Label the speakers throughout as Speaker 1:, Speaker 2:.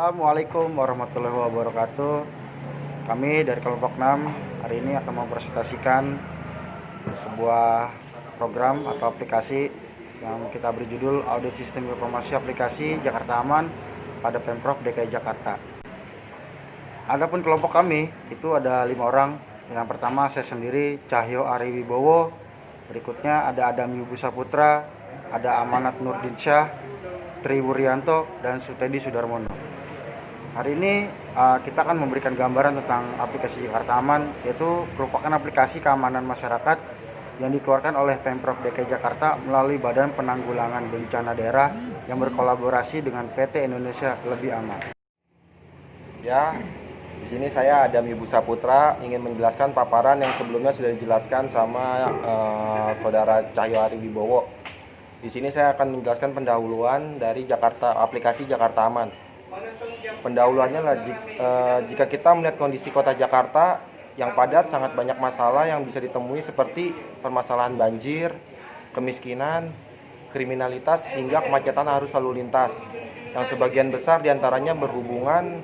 Speaker 1: Assalamualaikum warahmatullahi wabarakatuh. Kami dari kelompok 6 hari ini akan mempresentasikan sebuah program atau aplikasi yang kita beri judul Audit Sistem Informasi Aplikasi Jakarta Aman pada Pemprov DKI Jakarta. Adapun kelompok kami itu ada 5 orang. Yang pertama saya sendiri, Cahyo Ari Wibowo. Berikutnya ada Adam Yubu Saputra, ada Amanat Nurdinsyah, Tri Wuryanto, dan Sutedi Sudarmono. Hari ini kita akan memberikan gambaran tentang aplikasi Jakarta Aman, yaitu merupakan aplikasi keamanan masyarakat yang dikeluarkan oleh Pemprov DKI Jakarta melalui Badan Penanggulangan Bencana Daerah yang berkolaborasi dengan PT Indonesia Lebih Aman.
Speaker 2: Ya, di sini saya Adam Yubu Saputra ingin menjelaskan paparan yang sebelumnya sudah dijelaskan sama saudara Cahyo Ari Wibowo. Di sini saya akan menjelaskan pendahuluan dari aplikasi Jakarta Aman. Pendahuluannya lah, jika kita melihat kondisi kota Jakarta yang padat, sangat banyak masalah yang bisa ditemui seperti permasalahan banjir, kemiskinan, kriminalitas, hingga kemacetan arus lalu lintas, yang sebagian besar diantaranya berhubungan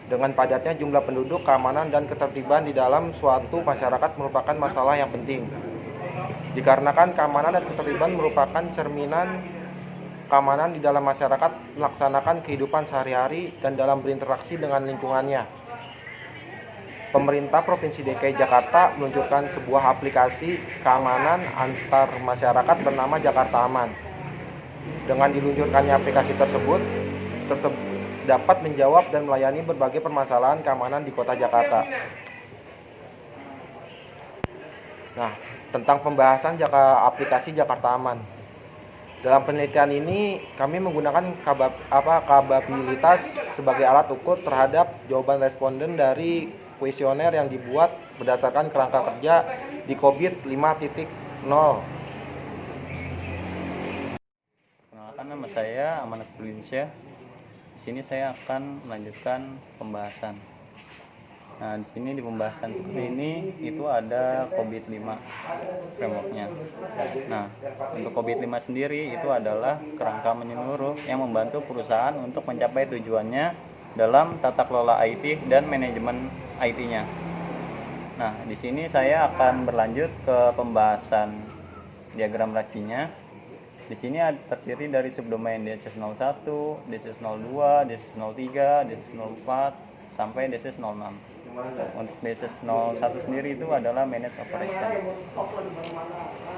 Speaker 2: dengan padatnya jumlah penduduk. Keamanan dan ketertiban di dalam suatu masyarakat merupakan masalah yang penting, dikarenakan keamanan dan ketertiban merupakan cerminan keamanan di dalam masyarakat melaksanakan kehidupan sehari-hari dan dalam berinteraksi dengan lingkungannya. Pemerintah Provinsi DKI Jakarta meluncurkan sebuah aplikasi keamanan antar masyarakat bernama Jakarta Aman. Dengan diluncurkannya aplikasi tersebut dapat menjawab dan melayani berbagai permasalahan keamanan di kota Jakarta. Nah, tentang pembahasan aplikasi Jakarta Aman. Dalam penelitian ini kami menggunakan kapabilitas sebagai alat ukur terhadap jawaban responden dari kuesioner yang dibuat berdasarkan kerangka kerja di COVID 5.0.
Speaker 3: Perkenalkan, nama saya Amanat Nurdinsyah. Di sini saya akan melanjutkan pembahasan. Nah, di sini di pembahasan seperti ini itu ada COVID 5 frameworknya. Nah, untuk COVID 5 sendiri itu adalah kerangka menyeluruh yang membantu perusahaan untuk mencapai tujuannya dalam tata kelola IT dan manajemen IT-nya. Nah, di sini saya akan berlanjut ke pembahasan diagram racinya. Di sini terdiri dari subdomain DSS01, DSS02, DSS03, DSS04 sampai DSS06. Untuk DSS01 sendiri itu adalah Manage Operation.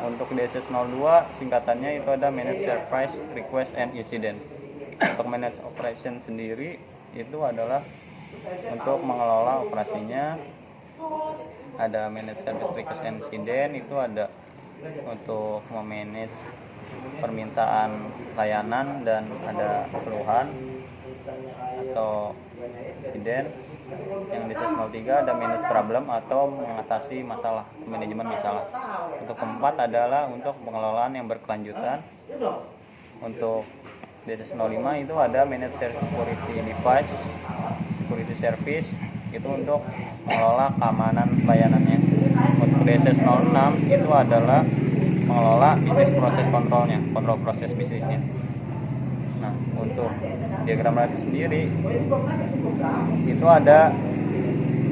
Speaker 3: Untuk DSS02 singkatannya itu ada Manage Service Request and Incident. Untuk Manage Operation sendiri itu adalah untuk mengelola operasinya. Ada Manage Service Request and Incident, itu ada untuk memanage permintaan layanan dan ada keluhan atau insiden. Yang DSS03 ada manage problem atau mengatasi masalah, manajemen masalah. Untuk keempat adalah untuk pengelolaan yang berkelanjutan. Untuk DSS05 itu ada manage security device, security service, itu untuk mengelola keamanan layanannya. Untuk DSS06 itu adalah mengelola bisnis proses kontrolnya, kontrol proses bisnisnya. Nah, untuk diagram raci sendiri itu ada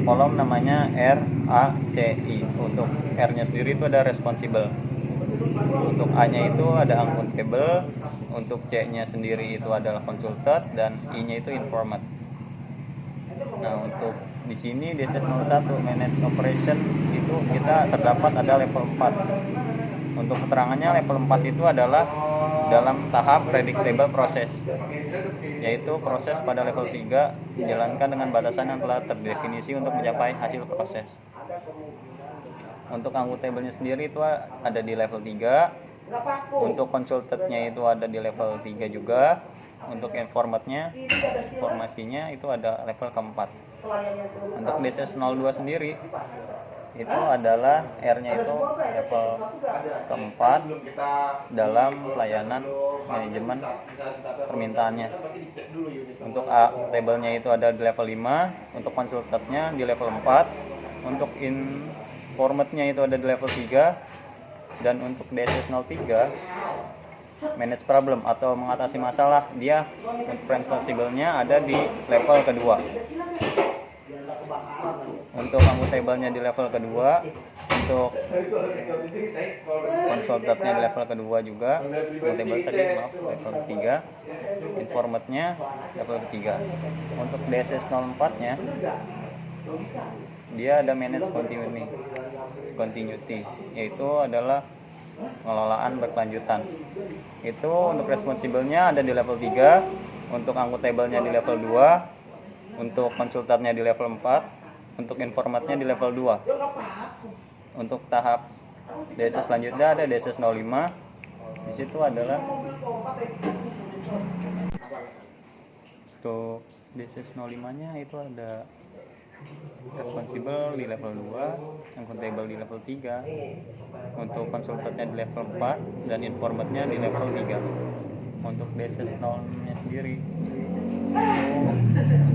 Speaker 3: kolom namanya RACI. Untuk R-nya sendiri itu ada responsible. Untuk A-nya itu ada accountable. Untuk C-nya sendiri itu adalah consulted dan I-nya itu informed. Nah, untuk di sini DSS01 Manage Operation itu kita terdapat ada level 4. Untuk keterangannya level 4 itu adalah dalam tahap predictable proses, yaitu proses pada level 3 dijalankan dengan batasan yang telah terdefinisi untuk mencapai hasil proses. Untuk accountable-nya sendiri itu ada di level 3. Untuk consulted-nya itu ada di level 3 juga. Untuk informasinya itu ada level keempat. Untuk DSS02 sendiri itu adalah R-nya itu level keempat dalam pelayanan manajemen permintaannya. Untuk A tabelnya itu ada di level 5, untuk konsultatnya di level 4, untuk informatnya itu ada di level 3, dan untuk DSS03 manage problem atau mengatasi masalah, dia untuk responsible-nya ada di level kedua. Untuk akuntabelnya di level kedua, untuk konsultatnya di level kedua juga, akuntabel tadi maaf level ketiga, informatnya level ketiga. Untuk DSS 04 nya dia ada manage continuity, yaitu adalah pengelolaan berkelanjutan. Itu untuk responsible-nya ada di level 3, untuk akuntabelnya di level 2, untuk konsultannya di level 4, untuk informatnya di level 2. Untuk tahap DSS selanjutnya ada DSS 05. Di situ adalah untuk DSS 05-nya itu ada responsible di level 2, akuntabel di level 3, untuk konsultannya di level 4, dan informatnya di level 3. Untuk DSS 0-nya sendiri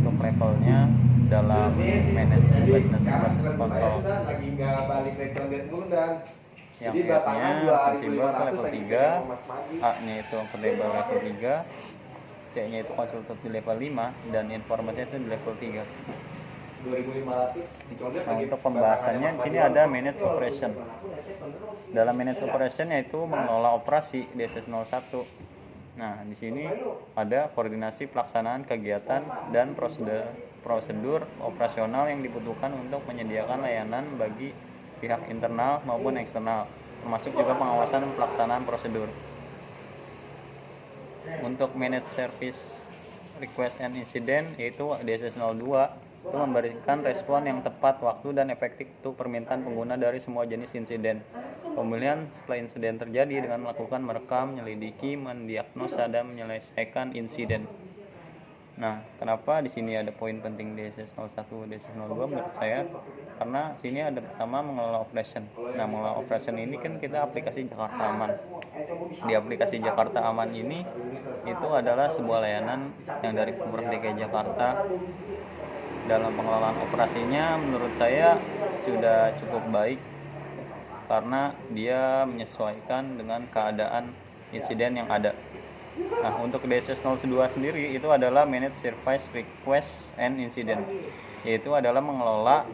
Speaker 3: untuk levelnya dalam manage business process control yang F-nya responsible ke level 3, A-nya itu akuntabel level 3, C-nya itu konsultan di level 5, dan informatnya itu di level 3. Nah, untuk pembahasannya di sini ada manage operation. Dalam manage operation yaitu mengelola operasi DSS 01. Nah, di sini ada koordinasi pelaksanaan kegiatan dan prosedur operasional yang dibutuhkan untuk menyediakan layanan bagi pihak internal maupun eksternal, termasuk juga pengawasan pelaksanaan prosedur. Untuk manage service request and incident yaitu DSS 02 itu memberikan respon yang tepat waktu dan efektif untuk permintaan pengguna dari semua jenis insiden. Pemulihan setelah insiden terjadi dengan melakukan merekam, menyelidiki, mendiagnosa, dan menyelesaikan insiden. Nah, kenapa di sini ada poin penting DSS 01, DSS 02 menurut saya? Karena sini ada pertama mengelola operation. Nah, mengelola operation ini kan kita aplikasi Jakarta Aman. Di aplikasi Jakarta Aman ini itu adalah sebuah layanan yang dari Pemprov DKI Jakarta. Dalam pengelolaan operasinya menurut saya sudah cukup baik karena dia menyesuaikan dengan keadaan insiden yang ada. Nah, untuk DSS 02 sendiri itu adalah manage service request and incident, yaitu adalah mengelola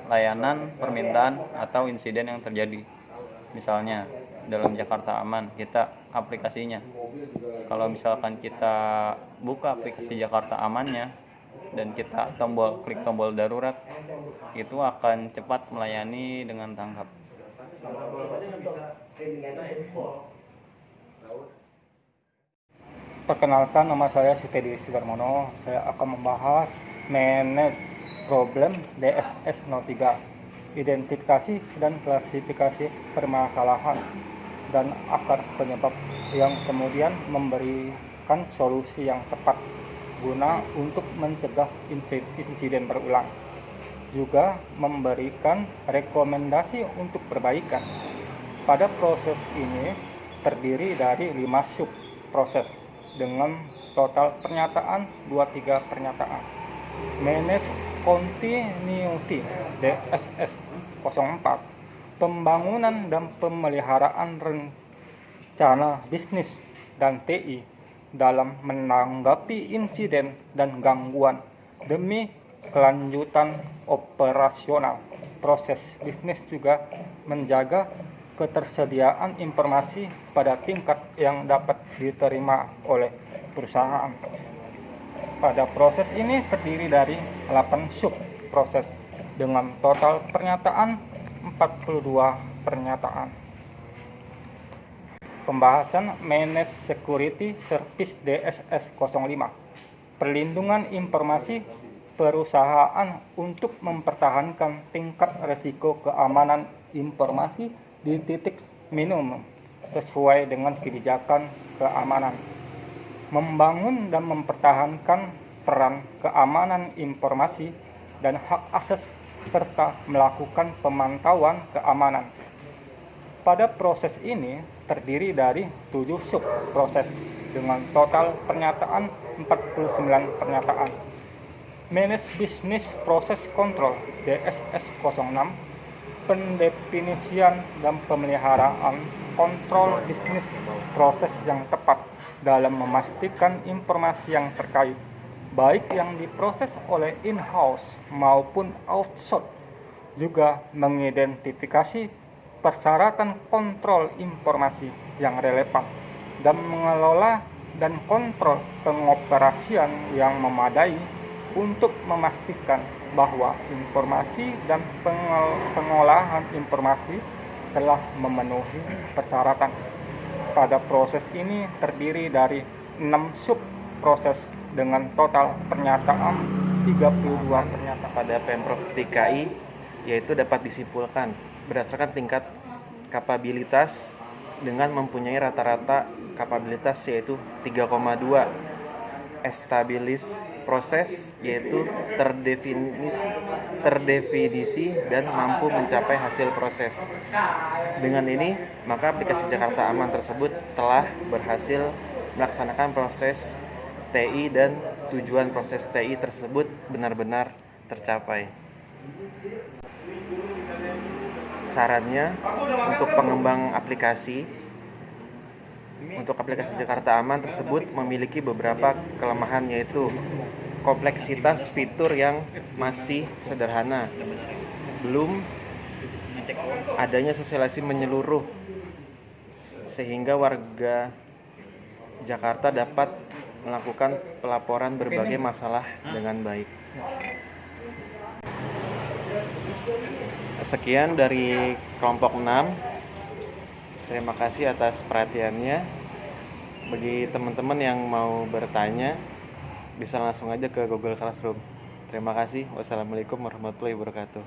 Speaker 3: layanan permintaan atau insiden yang terjadi. Misalnya dalam Jakarta Aman kita aplikasinya, kalau misalkan kita buka aplikasi Jakarta Amannya dan kita klik tombol darurat, itu akan cepat melayani dengan tanggap.
Speaker 4: Perkenalkan, nama saya Siti Sudarmono. Saya akan membahas manage problem DSS 03, identifikasi dan klasifikasi permasalahan dan akar penyebab, yang kemudian memberikan solusi yang tepat guna untuk mencegah insiden berulang. Juga memberikan rekomendasi untuk perbaikan. Pada proses ini terdiri dari 5 sub proses dengan total pernyataan 23 pernyataan. Manage continuity DSS 04, pembangunan dan pemeliharaan rencana bisnis dan TI dalam menanggapi insiden dan gangguan demi kelanjutan operasional proses bisnis, juga menjaga ketersediaan informasi pada tingkat yang dapat diterima oleh perusahaan. Pada proses ini terdiri dari 8 sub proses dengan total pernyataan 42 pernyataan. Pembahasan Manage Security Service DSS 05, perlindungan informasi perusahaan untuk mempertahankan tingkat risiko keamanan informasi di titik minimum sesuai dengan kebijakan keamanan. Membangun dan mempertahankan peran keamanan informasi dan hak akses serta melakukan pemantauan keamanan. Pada proses ini terdiri dari 7 sub proses dengan total pernyataan 49 pernyataan. Manage Business Process Control DSS 06, pendefinisian dan pemeliharaan kontrol bisnis proses yang tepat dalam memastikan informasi yang terkait, baik yang diproses oleh in-house maupun outsource, juga mengidentifikasi persyaratan kontrol informasi yang relevan dan mengelola dan kontrol pengoperasian yang memadai untuk memastikan bahwa informasi dan pengolahan informasi telah memenuhi persyaratan. Pada proses ini terdiri dari 6 sub proses dengan total pernyataan 32 pernyataan.
Speaker 2: Pada Pemprov DKI, yaitu dapat disimpulkan berdasarkan tingkat kapabilitas dengan mempunyai rata-rata kapabilitas yaitu 3,2, estabilis proses yaitu terdefinisi dan mampu mencapai hasil proses. Dengan ini, maka aplikasi Jakarta Aman tersebut telah berhasil melaksanakan proses TI dan tujuan proses TI tersebut benar-benar tercapai. Sarannya untuk pengembang aplikasi, untuk aplikasi Jakarta Aman tersebut memiliki beberapa kelemahan, yaitu kompleksitas fitur yang masih sederhana, belum adanya sosialisasi menyeluruh sehingga warga Jakarta dapat melakukan pelaporan berbagai masalah dengan baik. Sekian dari kelompok 6. Terima kasih atas perhatiannya. Bagi teman-teman yang mau bertanya, bisa langsung aja ke Google Classroom. Terima kasih. Wassalamualaikum warahmatullahi wabarakatuh.